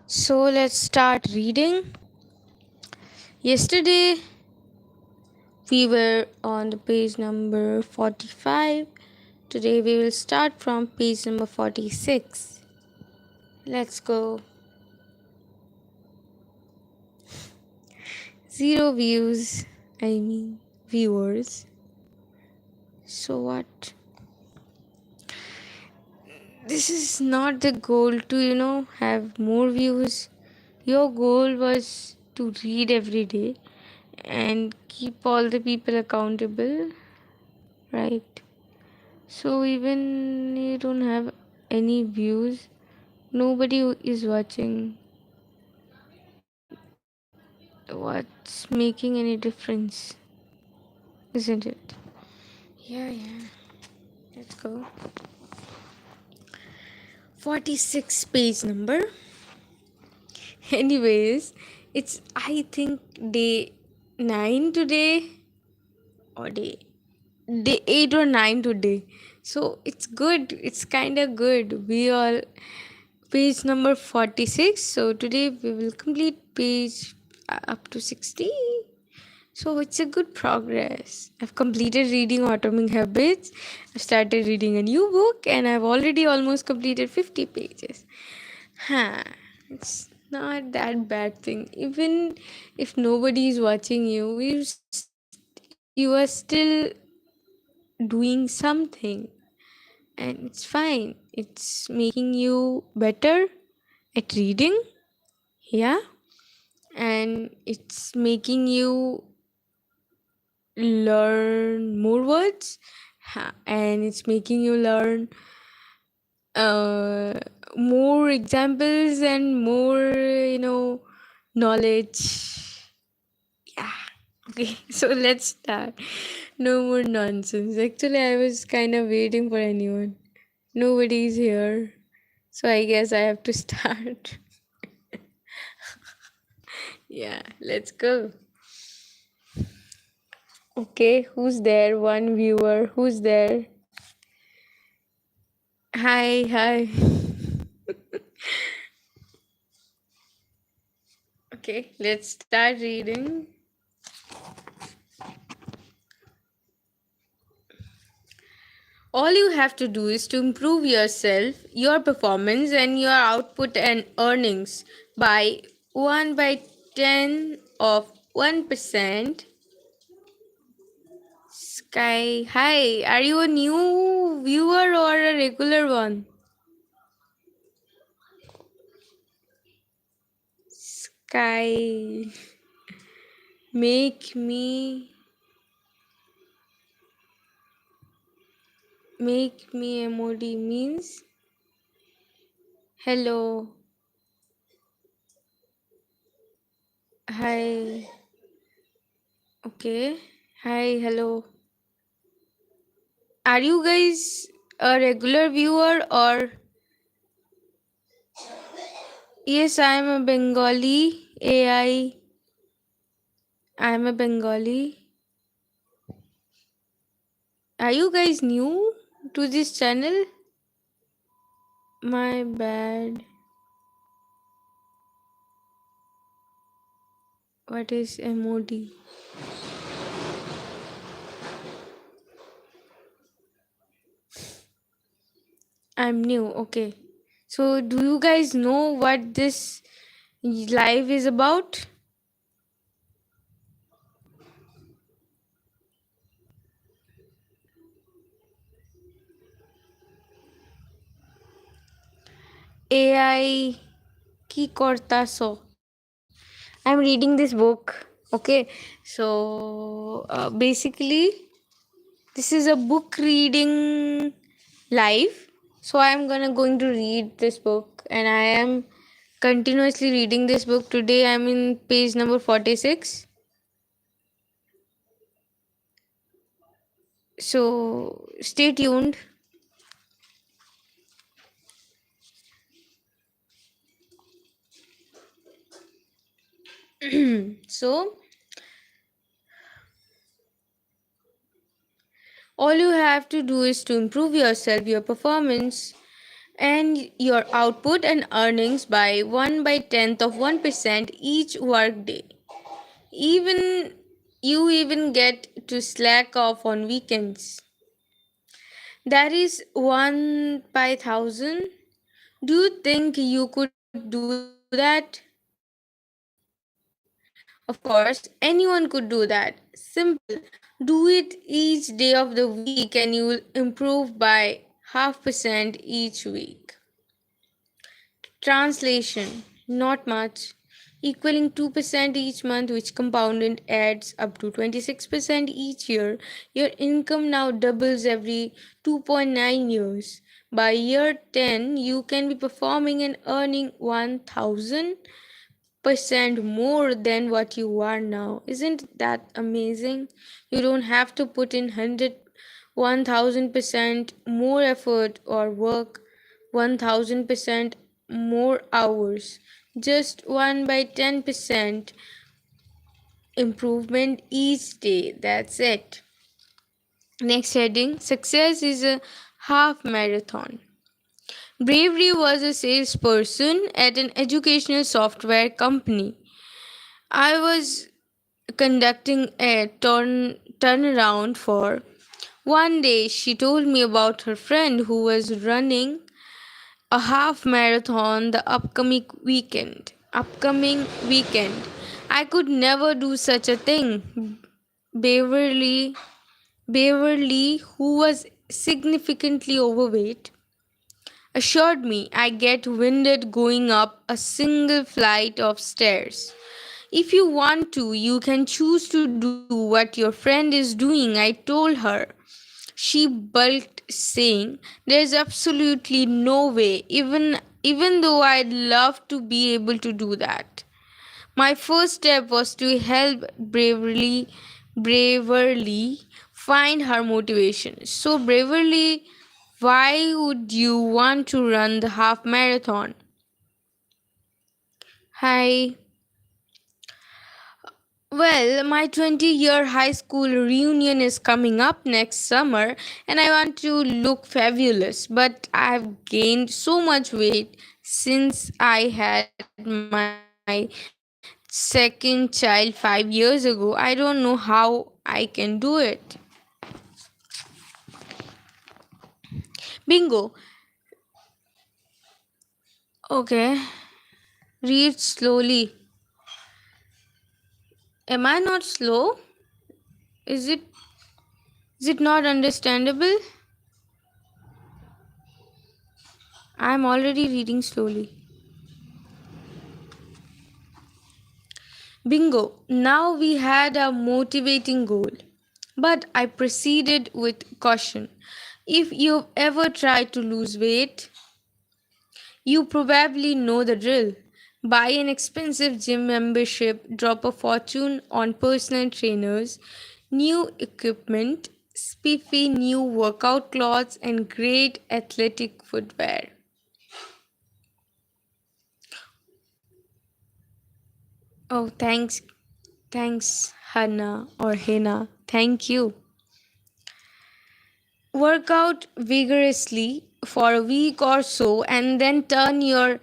So let's start reading. Yesterday we were on the page number 45. Today we will start from page number 46. Let's go. Zero views, viewers. So what? This is not the goal to, have more views. Your goal was to read every day and keep all the people accountable, right? So even you don't have any views, nobody is watching. What's making any difference? Isn't it? Yeah. Let's go. 46 page number. Anyways, it's I think day 9 today or day 8 or 9 today. So it's good. It's kind of good. We all page number 46. So today we will complete page up to 60. So it's a good progress. I've completed reading Atomic Habits. I've started reading a new book and I've already almost completed 50 pages. Huh. It's not that bad thing. Even if nobody is watching you, you are still doing something and it's fine. It's making you better at reading. Yeah. And it's making you learn more words, and it's making you learn uh, more examples and more knowledge. Yeah. Okay. So let's start. No more nonsense. Actually, I was kind of waiting for anyone. Nobody's here, so I guess I have to start. Yeah, let's go. Okay, who's there? One viewer. Who's there? Hi. Okay, let's start reading. All you have to do is to improve yourself, your performance, and your output and earnings by 1 by 10 of 1%. Sky, hi, are you a new viewer or a regular one? Sky, make me emoji means hello. Hi. Okay. Hi, hello. Are you guys a regular viewer or? Yes, I am a Bengali AI. I am a Bengali. Are you guys new to this channel? My bad. What is emoji? I'm new. Okay. So, do you guys know what this live is about? AI ki korta so. I'm reading this book. Okay. So, basically, this is a book reading live. So I'm going to read this book and I am continuously reading this book. Today I'm in page number 46. So stay tuned. So all you have to do is to improve yourself, your performance, and your output and earnings by 1 by 10th of 1% each workday. Even you even get to slack off on weekends. That is 1 by 1000. Do you think you could do that? Of course, anyone could do that. Simple. Do it each day of the week and you'll improve by 0.5% each week. Translation: not much, equaling 2% each month, which compounded adds up to 26% each year. Your income now doubles every 2.9 years. By year 10, you can be performing and earning 1000% more than what you are now. Isn't that amazing? You don't have to put in 1000% more effort or work 1000% more hours. Just 1 by 10% improvement each day. That's it. Next heading: Success is a half marathon. Bravery was a salesperson at an educational software company. I was conducting a turnaround for. One day she told me about her friend who was running a half marathon the upcoming weekend. I could never do such a thing. Beverly, who was significantly overweight, assured me I get winded going up a single flight of stairs. If you want to, you can choose to do what your friend is doing, I told her. She bulked, saying, "There's absolutely no way, even though I'd love to be able to do that." My first step was to help Braverly find her motivation. So, Braverly, why would you want to run the half marathon? Hi. Well, my 20-year high school reunion is coming up next summer and I want to look fabulous, but I've gained so much weight since I had my second child 5 years ago. I don't know how I can do it. Bingo. Okay, read slowly. Am I not slow? Is it is it not understandable? I'm already reading slowly. Bingo! Now we had a motivating goal. But I proceeded with caution. If you've ever tried to lose weight, you probably know the drill. Buy an expensive gym membership, drop a fortune on personal trainers, new equipment, spiffy new workout clothes, and great athletic footwear. Oh, thanks. Thanks, Hannah or Hina. Thank you. Work out vigorously for a week or so and then turn your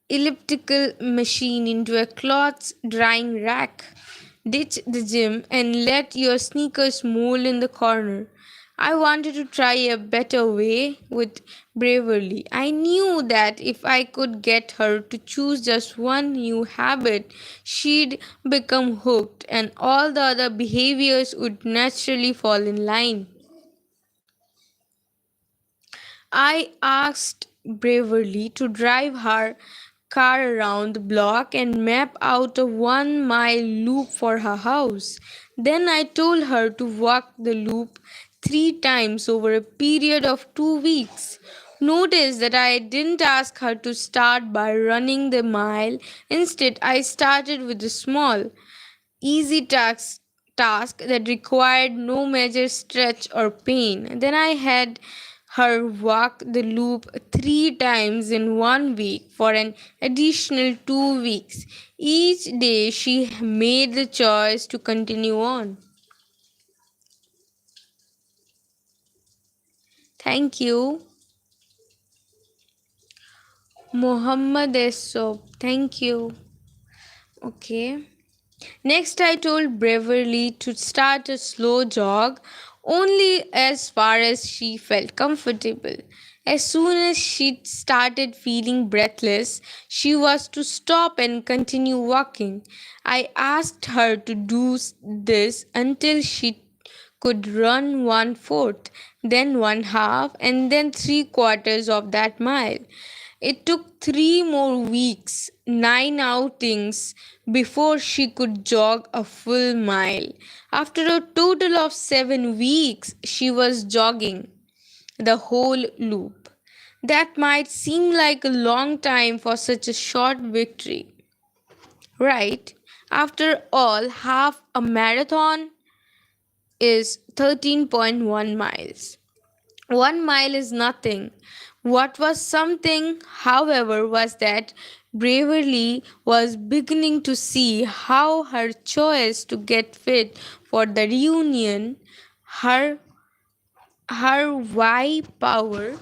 elliptical machine into a clothes drying rack. Ditch the gym and let your sneakers mold in the corner. I wanted to try a better way with Braverly. I knew that if I could get her to choose just one new habit, she'd become hooked and all the other behaviors would naturally fall in line. I asked Braverly to drive her car around the block and map out a 1 mile loop for her house. Then I told her to walk the loop 3 times over a period of 2 weeks. Notice that I didn't ask her to start by running the mile. Instead, I started with a small, easy task that required no major stretch or pain. Then I had her walk the loop 3 times in 1 week for an additional 2 weeks. Each day she made the choice to continue on. Thank you. Muhammad Esop. Thank you. Okay. Next, I told Beverly to start a slow jog only as far as she felt comfortable. As soon as she started feeling breathless, she was to stop and continue walking. I asked her to do this until she could run one fourth, then one half, and then three quarters of that mile. It took 3 more weeks, 9 outings, before she could jog a full mile. After a total of 7 weeks, she was jogging the whole loop. That might seem like a long time for such a short victory, right? After all, half a marathon is 13.1 miles. 1 mile is nothing. What was something, however, was that Braverly was beginning to see how her choice to get fit for the reunion, her her Y power,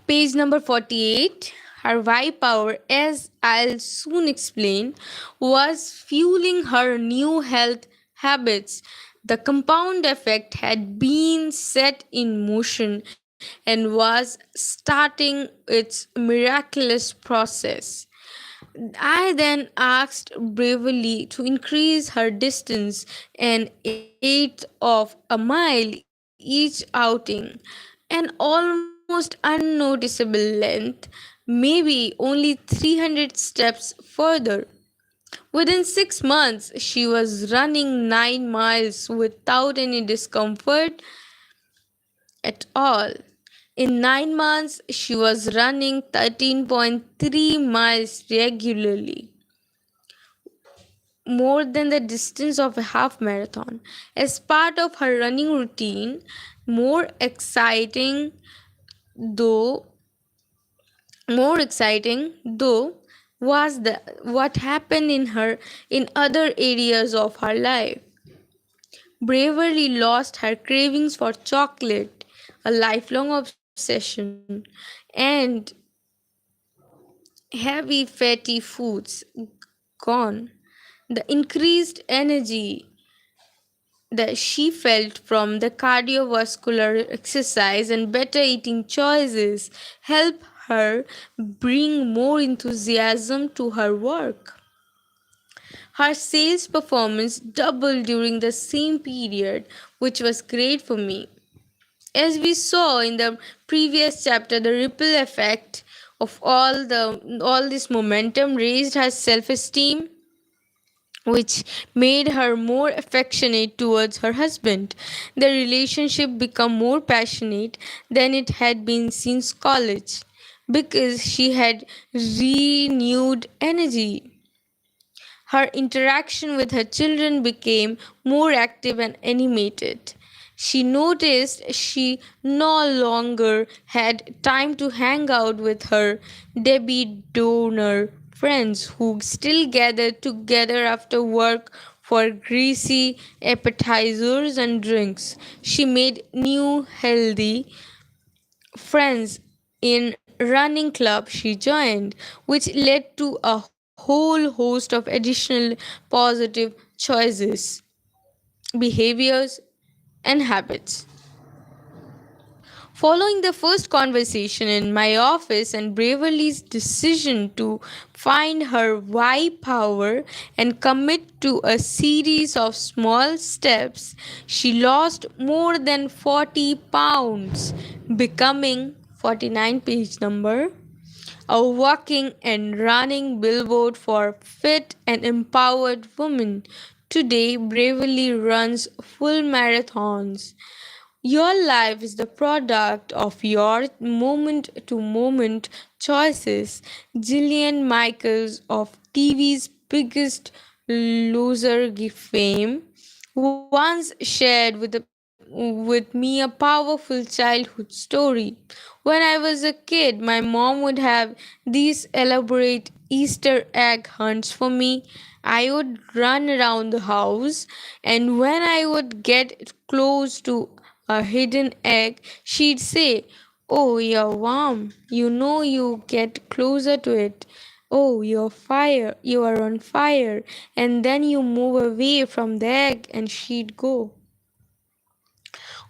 page number 48, her Y power, as I'll soon explain, was fueling her new health habits. The compound effect had been set in motion and was starting its miraculous process. I then asked bravely to increase her distance an eighth of a mile each outing, an almost unnoticeable length, maybe only 300 steps further. Within 6 months, she was running 9 miles without any discomfort at all. In 9 months, she was running 13.3 miles regularly, more than the distance of a half marathon. As part of her running routine, more exciting though more exciting though was the what happened in her in other areas of her life. Bravery lost her cravings for chocolate, a lifelong obsession, and heavy fatty foods gone. The increased energy that she felt from the cardiovascular exercise and better eating choices helped her bring more enthusiasm to her work. Her sales performance doubled during the same period, which was great for me. As we saw in the previous chapter, the ripple effect of all this momentum raised her self-esteem, which made her more affectionate towards her husband. The relationship became more passionate than it had been since college because she had renewed energy. Her interaction with her children became more active and animated. She noticed she no longer had time to hang out with her Debbie Downer friends who still gathered together after work for greasy appetizers and drinks. She made new healthy friends in running club she joined, which led to a whole host of additional positive choices, behaviors, and habits. Following the first conversation in my office and Braverly's decision to find her why power and commit to a series of small steps, she lost more than 40 pounds, becoming 49 page number a walking and running billboard for fit and empowered women. Today, Bravely runs full marathons. Your life is the product of your moment to moment choices. Gillian Michaels of TV's Biggest Loser fame once shared with me a powerful childhood story. When I was a kid, my mom would have these elaborate Easter egg hunts for me. I would run around the house, and when I would get close to a hidden egg, she'd say, "Oh, you're warm. You get closer to it. Oh, you are on fire." And then you move away from the egg, and she'd go,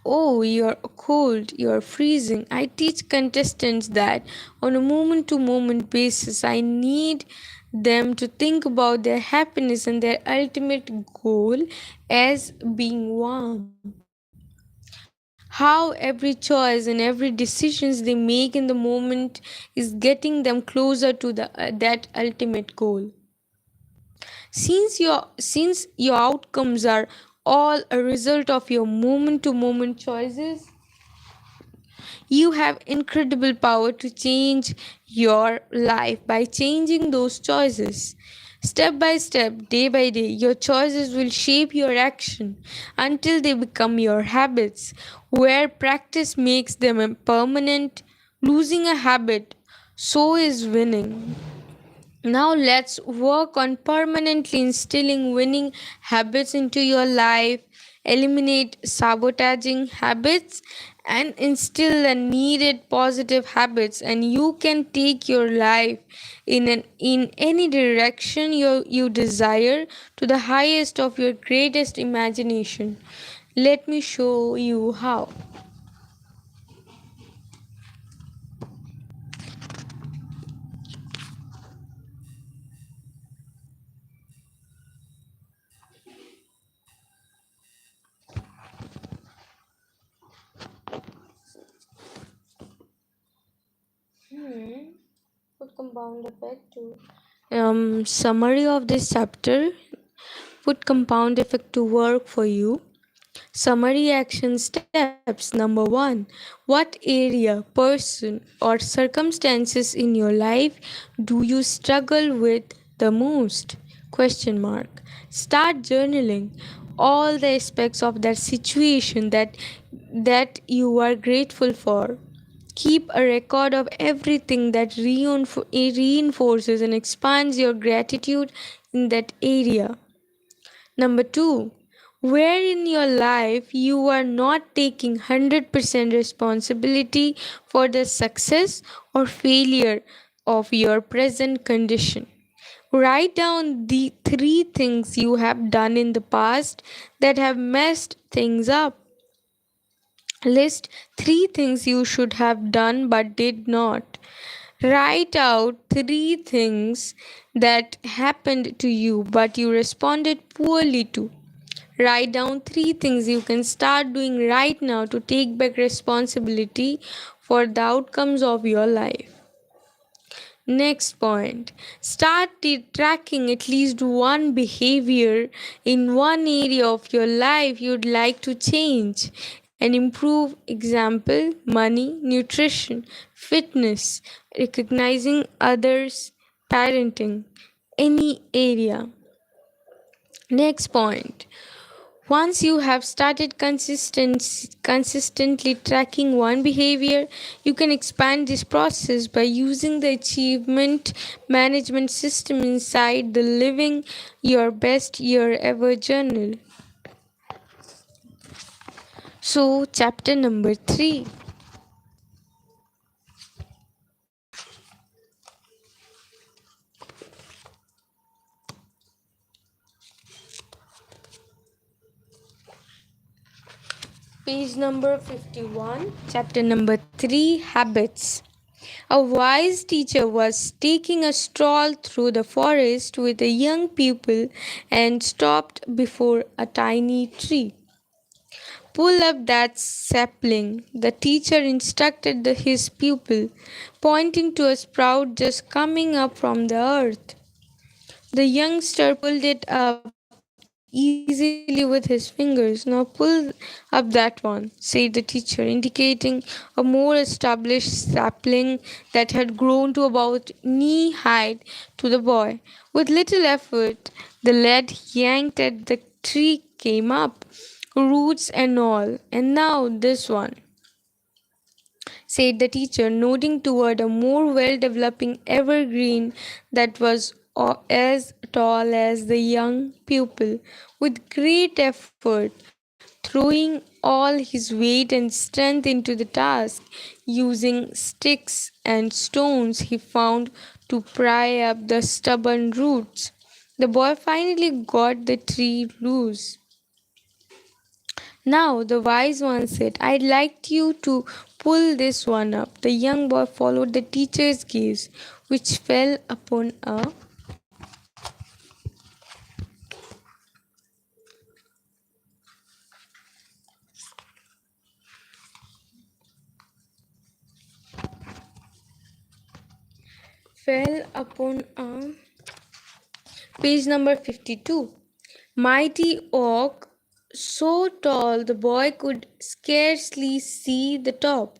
"Oh, you're cold, you're freezing." I teach contestants that on a moment to moment basis, I need them to think about their happiness and their ultimate goal as being warm. How every choice and every decisions they make in the moment is getting them closer to that ultimate goal. Since your outcomes are all a result of your moment to moment choices, you have incredible power to change your life by changing those choices. Step by step, day by day, your choices will shape your action until they become your habits, where practice makes them a permanent. Losing a habit, so is winning. Now let's work on permanently instilling winning habits into your life. Eliminate sabotaging habits and instill the needed positive habits, and you can take your life in any direction you desire to the highest of your greatest imagination. Let me show you how. Put compound effect to summary of this chapter. Put compound effect to work for you. Summary action steps. Number 1. What area, person, or circumstances in your life do you struggle with the most? Question mark. Start journaling all the aspects of that situation that you are grateful for. Keep a record of everything that reinforces and expands your gratitude in that area. Number 2, where in your life you are not taking 100% responsibility for the success or failure of your present condition. Write down the 3 things you have done in the past that have messed things up. List 3 things you should have done but did not. Write out 3 things that happened to you but you responded poorly to. Write down 3 things you can start doing right now to take back responsibility for the outcomes of your life. Next point, start tracking at least one behavior in one area of your life you'd like to change and improve. Example, money, nutrition, fitness, recognizing others, parenting, any area. Next point, once you have started consistently tracking one behavior, you can expand this process by using the achievement management system inside the Living Your Best Year Ever journal. So, chapter number 3. Page number 51, chapter number 3, Habits. A wise teacher was taking a stroll through the forest with a young pupil and stopped before a tiny tree. "Pull up that sapling," the teacher instructed his pupil, pointing to a sprout just coming up from the earth. The youngster pulled it up easily with his fingers. "Now pull up that one," said the teacher, indicating a more established sapling that had grown to about knee height to the boy. With little effort, the lad yanked at the tree came up, roots and all. "And now this one," said the teacher, nodding toward a more well developing evergreen that was as tall as the young pupil. With great effort, through throwing all his weight and strength into the task, using sticks and stones he found to pry up the stubborn roots. The boy finally got the tree loose. Now the wise one said, I'd like you to pull this one up. The young boy followed the teacher's gaze, which fell upon a page number 52. Mighty oak, so tall the boy could scarcely see the top.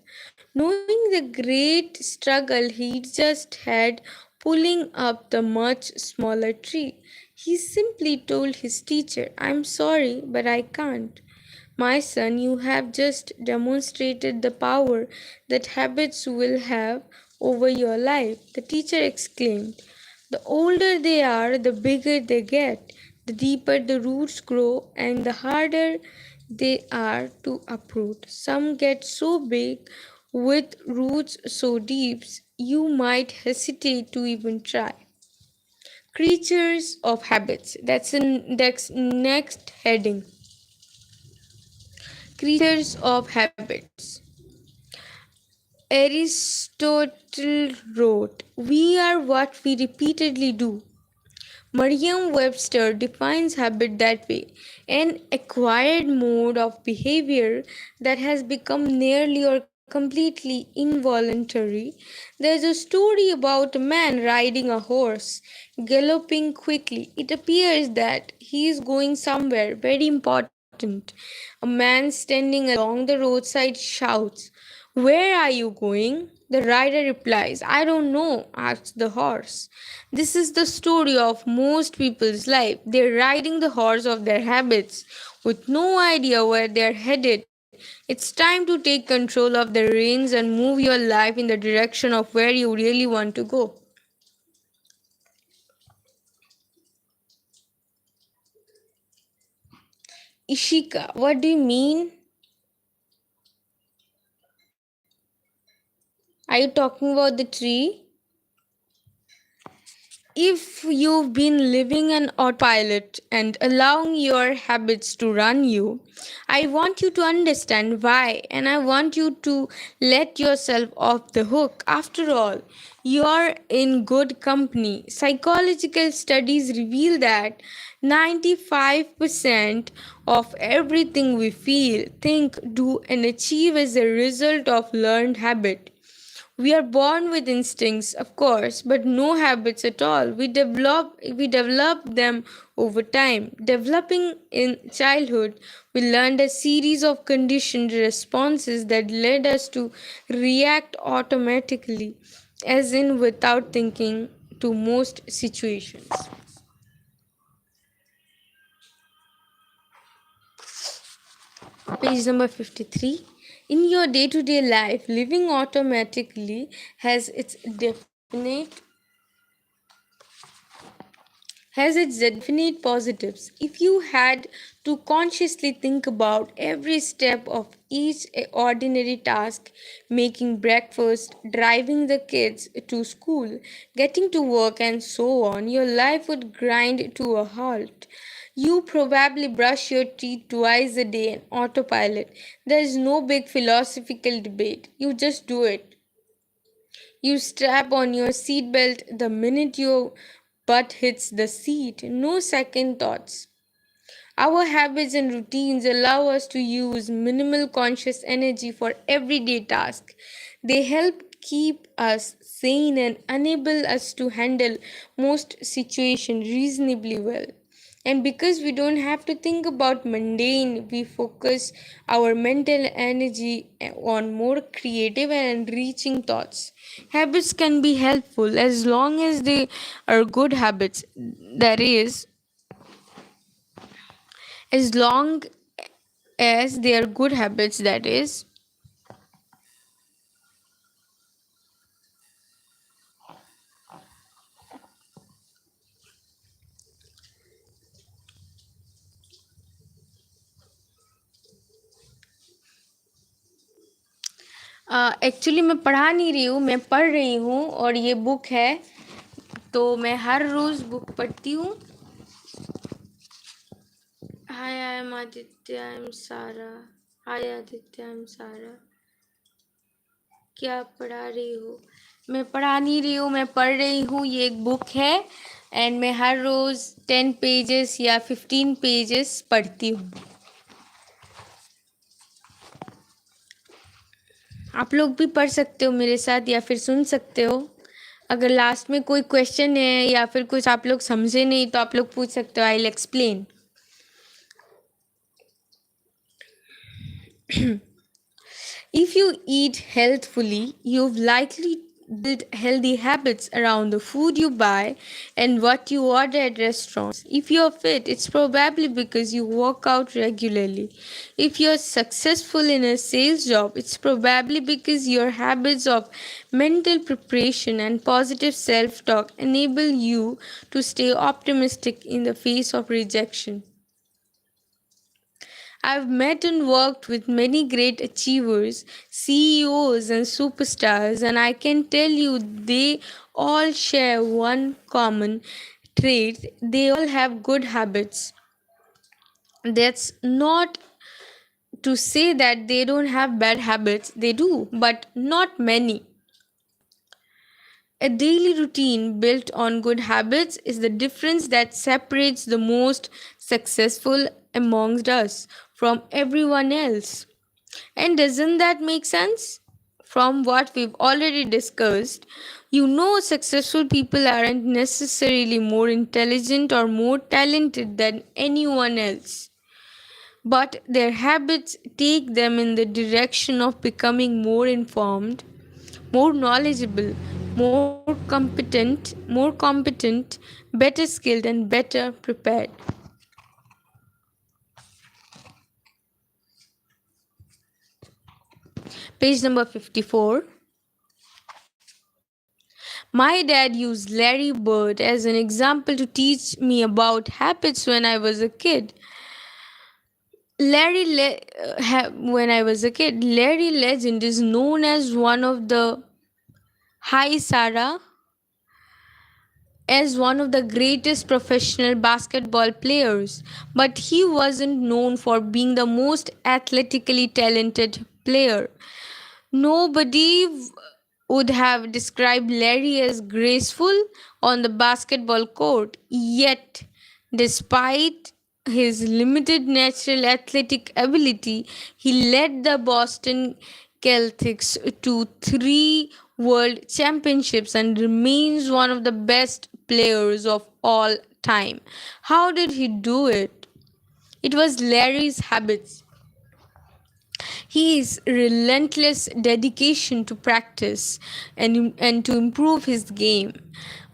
Knowing the great struggle he just had pulling up the much smaller tree, he simply told his teacher, I'm sorry, but I can't. My son, you have just demonstrated the power that habits will have over your life, the teacher exclaimed. The older they are, the bigger they get, the deeper the roots grow, and the harder they are to uproot. Some get so big with roots so deep you might hesitate to even try. Creatures of habits. That's next heading. Creatures of habits. Aristotle wrote, we are what we repeatedly do. Merriam Webster defines habit that way, an acquired mode of behavior that has become nearly or completely involuntary. There's a story about a man riding a horse, galloping quickly. It appears that he is going somewhere very important. A man standing along the roadside shouts, where are you going? The rider replies, I don't know, asks the horse. This is the story of most people's life. They're riding the horse of their habits with no idea where they're headed. It's time to take control of the reins and move your life in the direction of where you really want to go. Ishika, what do you mean? Are you talking about the tree? If you've been living an autopilot and allowing your habits to run you, I want you to understand why, and I want you to let yourself off the hook. After all, you're in good company. Psychological studies reveal that 95% of everything we feel, think, do, and achieve is a result of learned habit. We are born with instincts, of course, but no habits at all. We develop them over time. Developing in childhood, we learned a series of conditioned responses that led us to react automatically, as in without thinking, to most situations. Page number 53. In your day to day life, living automatically has its definite positives. If you had to consciously think about every step of each ordinary task, making breakfast, driving the kids to school, getting to work, and so on, your life would grind to a halt. You probably brush your teeth twice a day on autopilot. There is no big philosophical debate. You just do it. You strap on your seatbelt the minute your butt hits the seat. No second thoughts. Our habits and routines allow us to use minimal conscious energy for everyday tasks. They help keep us sane and enable us to handle most situations reasonably well. And because we don't have to think about mundane, we focus our mental energy on more creative and enriching thoughts. Habits can be helpful as long as they are good habits. That is, as long as they are good habits, that is. Actually मैं पढ़ा नहीं रही हूँ, मैं पढ़ रही हूँ और ये बुक है, तो मैं हर रोज़ बुक पढ़ती हूँ। Hi, I am Aditya, I am Sara. Hi Aditya, I am सारा। क्या पढ़ा रही हो? मैं पढ़ा नहीं रही हूँ, मैं पढ़ रही हूँ। ये एक बुक है एंड मैं हर रोज़ 10 पेजेस या 15 पेजेस पढ़ती हूँ। आप लोग भी पढ़ सकते हो मेरे साथ या फिर सुन सकते हो। अगर लास्ट में कोई क्वेश्चन है या फिर कुछ आप लोग समझे नहीं तो आप लोग पूछ सकते हो, I will explain. If you eat healthfully, you've likely build healthy habits around the food you buy and what you order at restaurants. If you're fit, it's probably because you work out regularly. If you're successful in a sales job, it's probably because your habits of mental preparation and positive self talk enable you to stay optimistic in the face of rejection. I've met and worked with many great achievers, CEOs, and superstars, and I can tell you they all share one common trait. They all have good habits. That's not to say that they don't have bad habits, they do, but not many. A daily routine built on good habits is the difference that separates the most successful amongst us from everyone else. And doesn't that make sense? From what we've already discussed, you know, successful people aren't necessarily more intelligent or more talented than anyone else, but their habits take them in the direction of becoming more informed, more knowledgeable, more competent, better skilled, and better prepared. Page number 54. My dad used Larry Bird as an example to teach me about habits when I was a kid. When I was a kid, Larry Legend is known as one of the Hi Sarah as one of the greatest professional basketball players, but he wasn't known for being the most athletically talented player. Nobody would have described Larry as graceful on the basketball court, yet, despite his limited natural athletic ability, he led the Boston Celtics to three world championships and remains one of the best players of all time. How did he do it? It was Larry's habits. His relentless dedication to practice and to improve his game.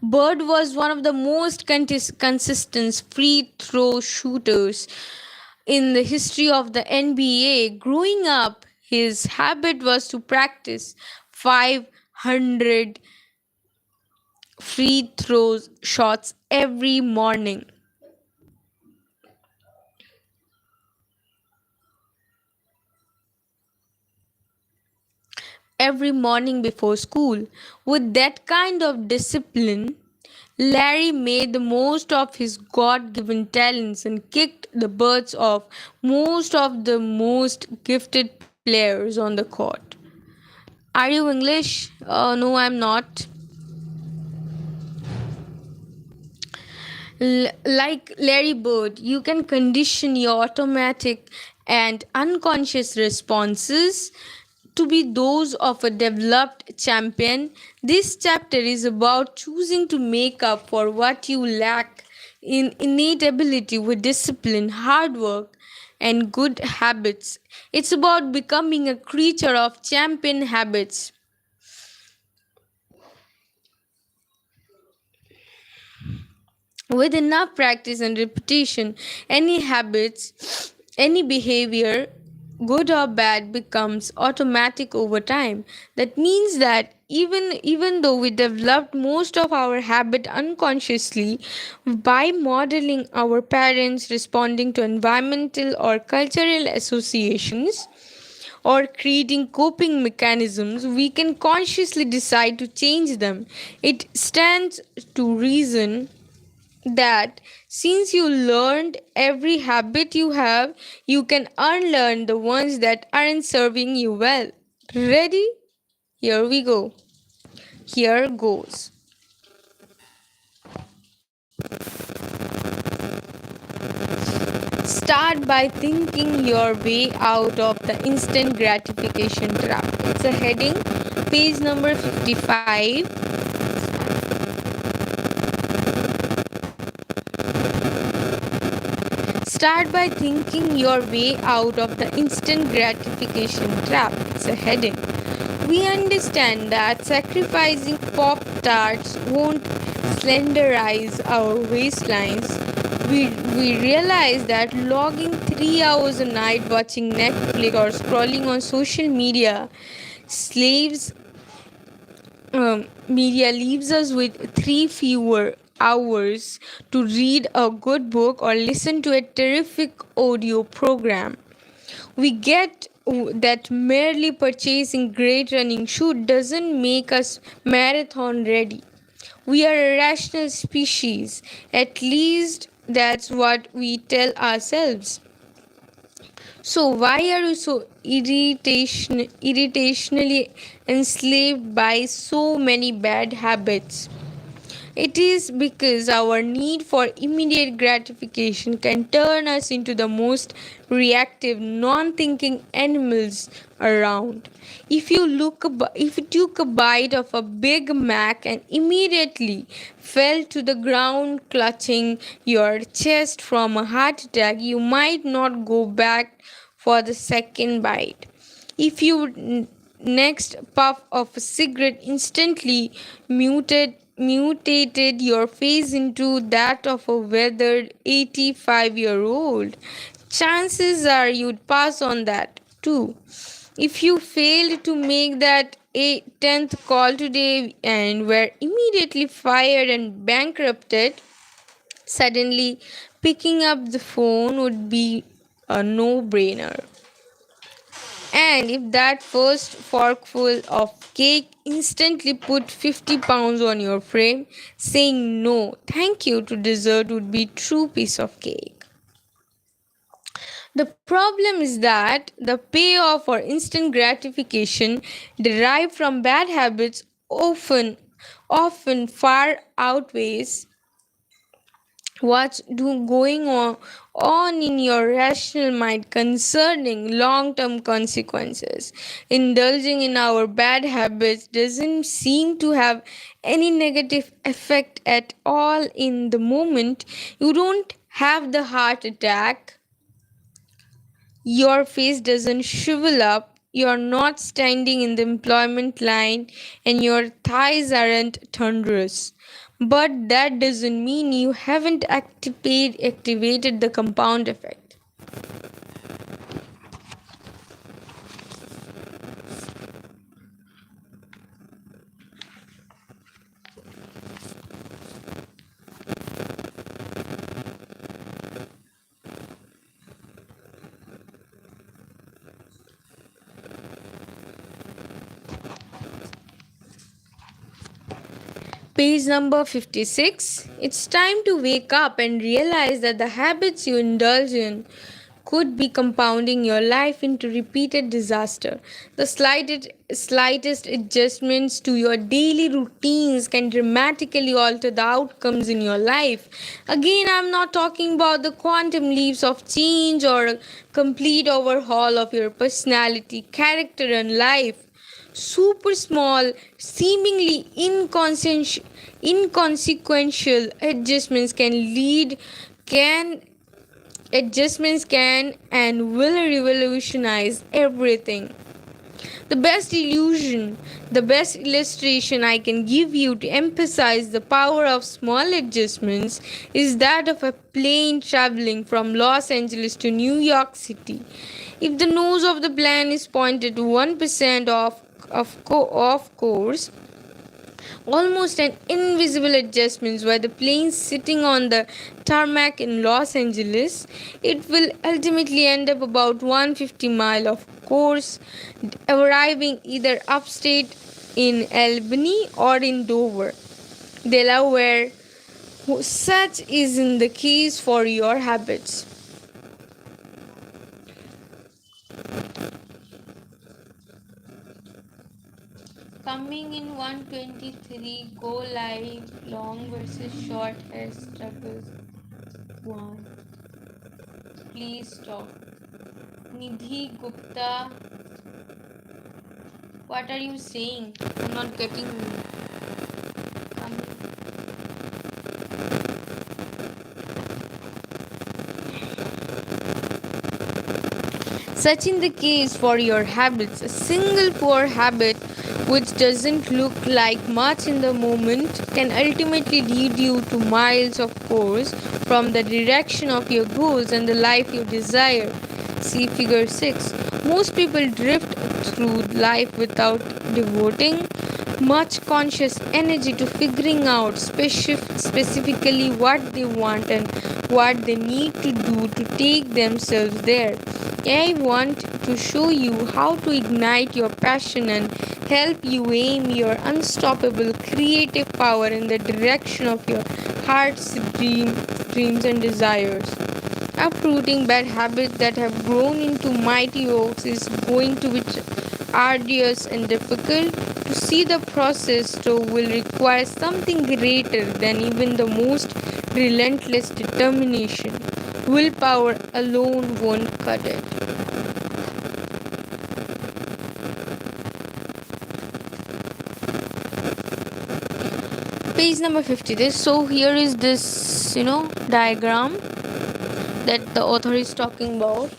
Bird was one of the most consistent free throw shooters in the history of the NBA. Growing up, his habit was to practice 500 free throws shots every morning. Every morning before school. With that kind of discipline, Larry made the most of his God given talents and kicked the butts of most of the most gifted players on the court. Are you English? No, I'm not. Like Larry Bird, you can condition your automatic and unconscious responses to be those of a developed champion. This chapter is about choosing to make up for what you lack in innate ability with discipline, hard work, and good habits. It's about becoming a creature of champion habits. With enough practice and repetition, any habits, any behavior, good or bad, becomes automatic over time. That means that even though we developed most of our habit unconsciously by modeling our parents, responding to environmental or cultural associations, or creating coping mechanisms, we can consciously decide to change them. It stands to reason that since you learned every habit you have, you can unlearn the ones that aren't serving you well. Ready? Here we go. Here goes. Start by thinking your way out of the instant gratification trap. It's a heading, page number 55. Start by thinking your way out of the instant gratification trap. It's a heading. We understand that sacrificing Pop Tarts won't slenderize our waistlines. We realize that logging 3 hours a night watching Netflix or scrolling on social slaves media leaves us with three fewer hours to read a good book or listen to a terrific audio program. We get that merely purchasing great running shoe doesn't make us marathon ready. We are a rational species. At least that's what we tell ourselves. So why are you so irritationally enslaved by so many bad habits? It is because our need for immediate gratification can turn us into the most reactive, non-thinking animals around. If you took a bite of a Big Mac and immediately fell to the ground clutching your chest from a heart attack, you might not go back for the second bite. If you next puff of a cigarette instantly mutated your face into that of a weathered 85-year-old, chances are you'd pass on that too. If you failed to make that 10th call today and were immediately fired and bankrupted, suddenly picking up the phone would be a no-brainer. And if that first forkful of cake instantly put 50 pounds on your frame, saying no, thank you to dessert would be true piece of cake. The problem is that the payoff for instant gratification derived from bad habits often far outweighs what's going on in your rational mind concerning long-term consequences. Indulging in our bad habits doesn't seem to have any negative effect at all in the moment. You don't have the heart attack, your face doesn't shrivel up, you're not standing in the employment line, and your thighs aren't thunderous. But that doesn't mean you haven't activated the compound effect. Page number 56. It's time to wake up and realize that the habits you indulge in could be compounding your life into repeated disaster. The slightest adjustments to your daily routines can dramatically alter the outcomes in your life. Again, I'm not talking about the quantum leaps of change or a complete overhaul of your personality, character, and life. Super small, seemingly inconsequential can adjustments can and will revolutionize everything. The best illustration I can give you to emphasize the power of small adjustments is that of a plane traveling from Los Angeles to New York City. If the nose of the plane is pointed to 1% off course, almost an invisible adjustments while the plane sitting on the tarmac in Los Angeles. It will ultimately end up about 150 mile of course, arriving either upstate in Albany or in Dover, Delaware. Such isn't the case for your habits. Coming in 123, go live, long versus short hair struggles. One. Please stop. Nidhi Gupta, what are you saying? I'm not getting you. Such in the case for your habits, a single poor habit which doesn't look like much in the moment can ultimately lead you to miles of course from the direction of your goals and the life you desire. See figure 6. Most people drift through life without devoting much conscious energy to figuring out specifically what they want and what they need to do to take themselves there. I want to show you how to ignite your passion and help you aim your unstoppable creative power in the direction of your heart's dreams and desires. Uprooting bad habits that have grown into mighty oaks is going to be arduous and difficult. To see the process through will require something greater than even the most relentless determination. Willpower alone won't cut it. Page number 50. So here is this, diagram that the author is talking about.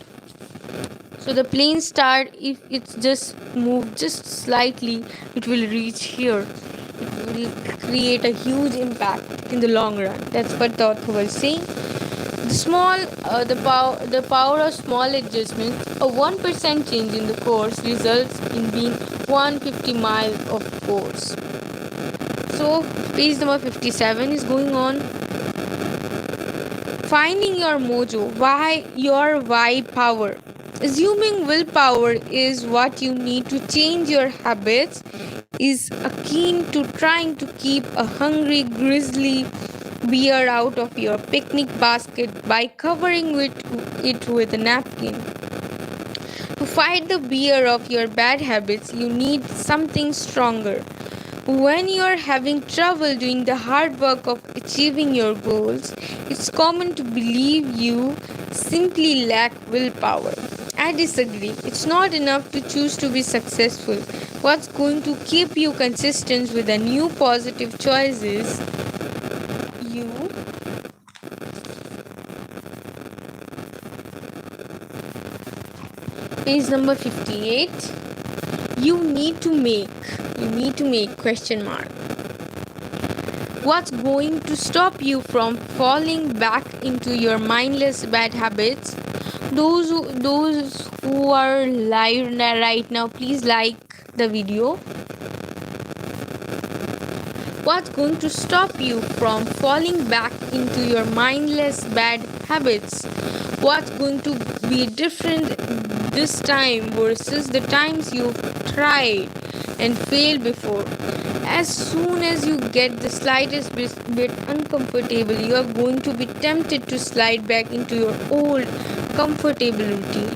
So the plane start, if it's just moved just slightly, it will reach here. It will create a huge impact in the long run. That's what the author was saying. The power of small adjustments. A 1% change in the course results in being 150 miles of course. So page number 57 is going on. Finding your mojo. Why power? Assuming willpower is what you need to change your habits is akin to trying to keep a hungry grizzly bear out of your picnic basket by covering it with a napkin. To fight the bear of your bad habits, you need something stronger. When you are having trouble doing the hard work of achieving your goals, it's common to believe you simply lack willpower. I disagree. It's not enough to choose to be successful. What's going to keep you consistent with the new positive choices you page number 58 you need to make question mark. What's going to stop you from falling back into your mindless bad habits? Those who are live right now, please like the video. What's going to stop you from falling back into your mindless bad habits? What's going to be different this time versus the times you've tried and failed before? As soon as you get the slightest bit uncomfortable, you are going to be tempted to slide back into your old comfortable routine.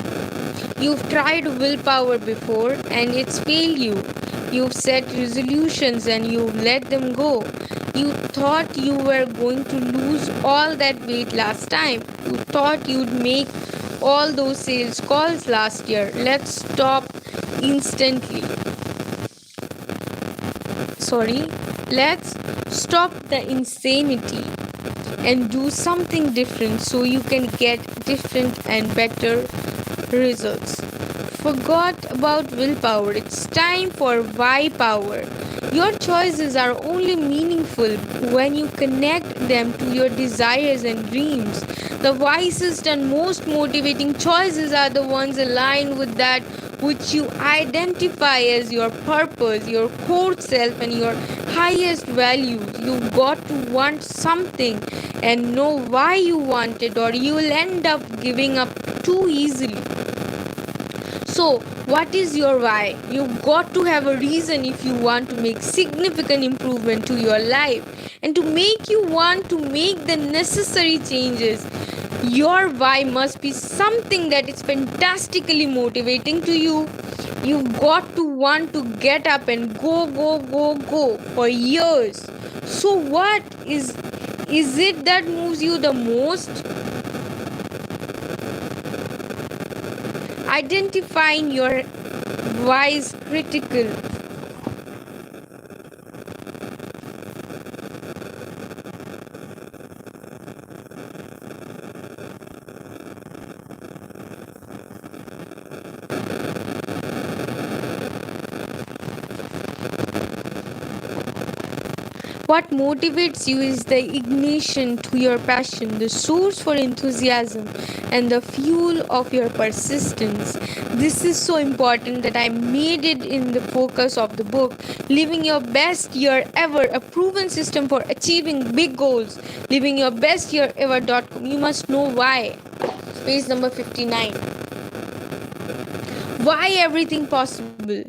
You've tried willpower before and it's failed you. You've set resolutions and you've let them go. You thought you were going to lose all that weight last time. You thought you'd make all those sales calls last year. Let's stop instantly. Let's stop the insanity and do something different so you can get different and better results. forgot about willpower. It's time for why power. Your choices are only meaningful when you connect them to your desires and dreams. The wisest and most motivating choices are the ones aligned with that which you identify as your purpose, your core self, and your highest values. You've got to want something and know why you want it, or you will end up giving up too easily. So, what is your why? You've got to have a reason if you want to make significant improvement to your life and to make you want to make the necessary changes. Your why must be something that is fantastically motivating to you. You've got to want to get up and go for years. So what is it that moves you the most? Identifying your why is critical. What motivates you is the ignition to your passion, the source for enthusiasm, and the fuel of your persistence. This is so important that I made it in the focus of the book. Living your best year ever, a proven system for achieving big goals. Living your best year ever.com. You must know why. Page number 59. Why everything possible?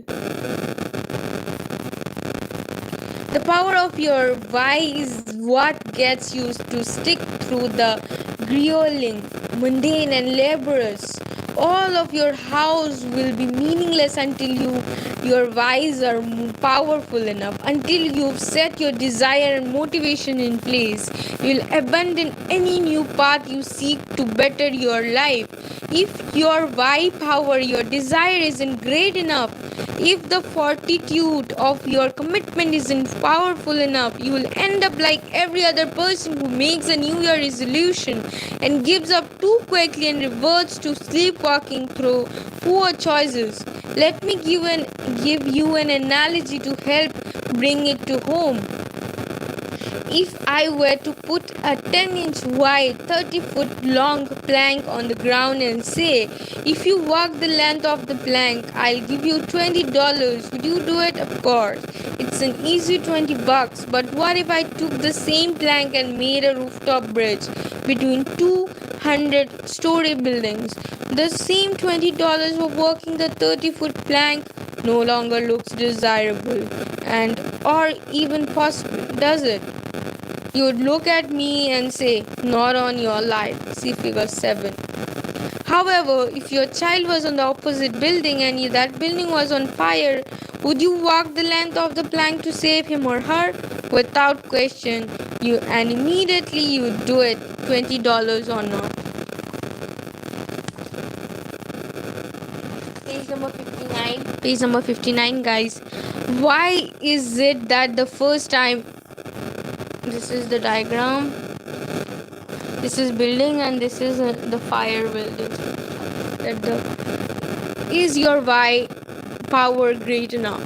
The power of your why is what gets you to stick through the grueling, mundane, and laborious. All of your hows will be meaningless until your whys are powerful enough. Until you've set your desire and motivation in place, you'll abandon any new path you seek to better your life. If your why power, your desire isn't great enough, if the fortitude of your commitment isn't powerful enough, you will end up like every other person who makes a New Year resolution and gives up too quickly and reverts to sleepwalking through poor choices. Let me give you an analogy to help bring it to home. If I were to put a 10-inch wide, 30-foot long plank on the ground and say, if you walk the length of the plank, I'll give you $20. Would you do it? Of course. It's an easy $20. But what if I took the same plank and made a rooftop bridge between 200-story buildings? The same $20 for walking the 30-foot plank no longer looks desirable and or even possible, does it? You would look at me and say, not on your life. See figure 7. However, if your child was on the opposite building and that building was on fire, would you walk the length of the plank to save him or her? Without question, and immediately you would do it, $20 or not. Page number 59. Page number 59, guys. Why is it that the first time... This is the diagram. This is building and this is the fire building. Is your why power great enough?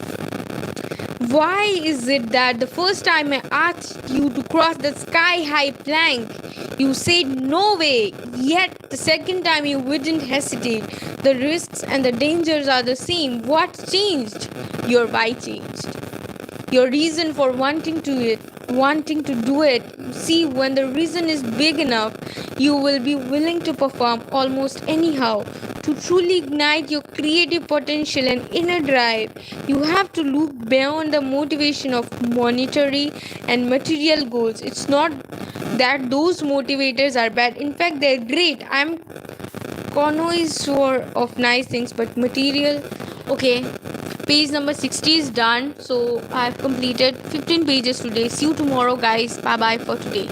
Why is it that the first time I asked you to cross the sky-high plank, you said no way, yet the second time you wouldn't hesitate? The risks and the dangers are the same. What changed? Your why changed. Your reason for wanting to do it. See, when the reason is big enough, you will be willing to perform almost anyhow. To truly ignite your creative potential and inner drive, you have to look beyond the motivation of monetary and material goals. It's not that those motivators are bad. In fact, they're great. I'm connoisseur of nice things, but material... Okay. Page number 60 is done. So I have completed 15 pages today. See you tomorrow, guys. Bye bye for today.